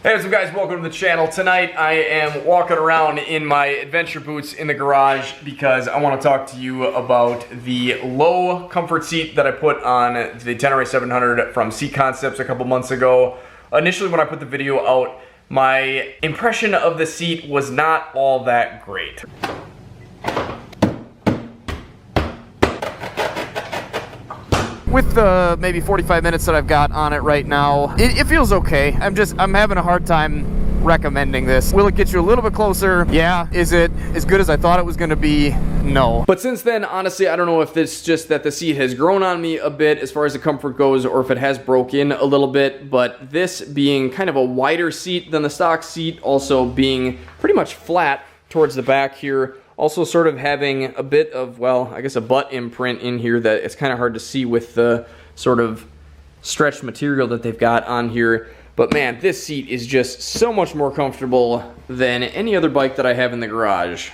Hey, what's up guys, welcome to the channel. Tonight I am walking around in my adventure boots in the garage because I want to talk to you about the low comfort seat that I put on the Tenere 700 from Seat Concepts a couple months ago. Initially when I put the video out, my impression of the seat was not all that great. With the maybe 45 minutes that I've got on it right now, it feels okay. I'm having a hard time recommending this. Will it get you a little bit closer? Yeah. Is it as good as I thought it was gonna be? No. But since then, honestly, I don't know if it's just that the seat has grown on me a bit as far as the comfort goes, or if it has broke in a little bit, but this being kind of a wider seat than the stock seat, also being pretty much flat towards the back here, also sort of having a bit of, well, I guess a butt imprint in here that it's kind of hard to see with the sort of stretched material that they've got on here. But man, this seat is just so much more comfortable than any other bike that I have in the garage,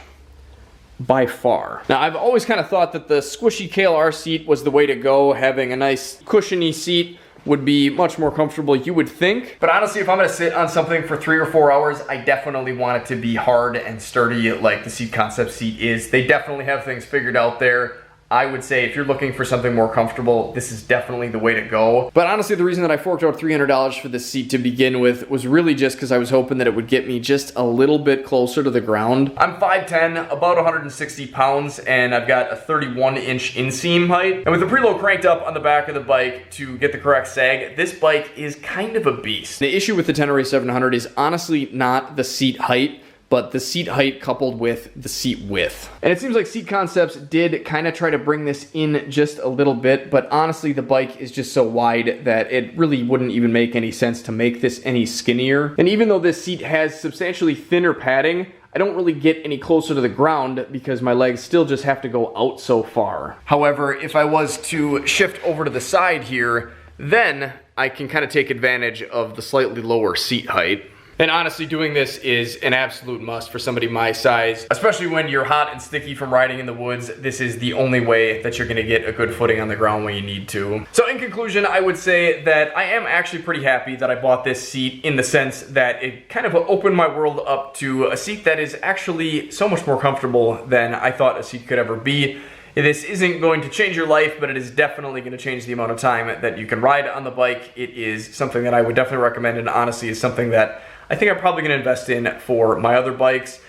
by far. Now, I've always kind of thought that the squishy KLR seat was the way to go. Having a nice cushiony seat would be much more comfortable, you would think. But honestly, if I'm gonna sit on something for 3 or 4 hours, I definitely want it to be hard and sturdy like the Seat Concept seat is. They definitely have things figured out there. I would say if you're looking for something more comfortable, this is definitely the way to go. But honestly, the reason that I forked out $300 for this seat to begin with was really just because I was hoping that it would get me just a little bit closer to the ground. I'm 5'10", about 160 pounds, and I've got a 31-inch inseam height. And with the preload cranked up on the back of the bike to get the correct sag, this bike is kind of a beast. The issue with the Tenere 700 is honestly not the seat height, but the seat height coupled with the seat width. And it seems like Seat Concepts did kind of try to bring this in just a little bit, but honestly the bike is just so wide that it really wouldn't even make any sense to make this any skinnier. And even though this seat has substantially thinner padding, I don't really get any closer to the ground because my legs still just have to go out so far. However, if I was to shift over to the side here, then I can kind of take advantage of the slightly lower seat height. And honestly, doing this is an absolute must for somebody my size, especially when you're hot and sticky from riding in the woods. This is the only way that you're gonna get a good footing on the ground when you need to. So in conclusion, I would say that I am actually pretty happy that I bought this seat, in the sense that it kind of opened my world up to a seat that is actually so much more comfortable than I thought a seat could ever be. This isn't going to change your life, but it is definitely going to change the amount of time that you can ride on the bike. It is something that I would definitely recommend, and honestly is something that I think I'm probably going to invest in for my other bikes.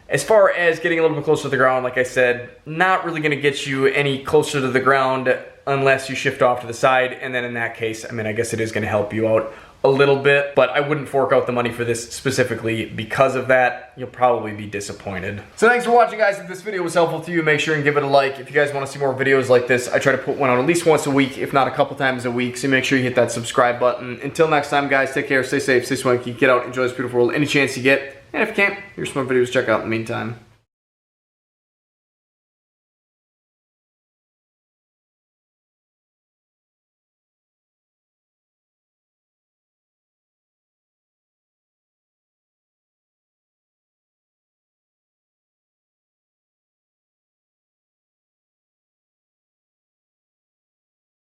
As far as getting a little bit closer to the ground, like I said, not really going to get you any closer to the ground unless you shift off to the side, and then in that case, I mean, I guess it is going to help you out a little bit, but I wouldn't fork out the money for this specifically because of that. You'll probably be disappointed. So thanks for watching, guys. If this video was helpful to you, make sure and give it a like. If you guys want to see more videos like this, I try to put one out at least once a week, if not a couple times a week, so make sure you hit that subscribe button. Until next time, guys, take care, stay safe, stay swanky, get out, enjoy this beautiful world any chance you get, and if you can't, here's some more videos to check out in the meantime.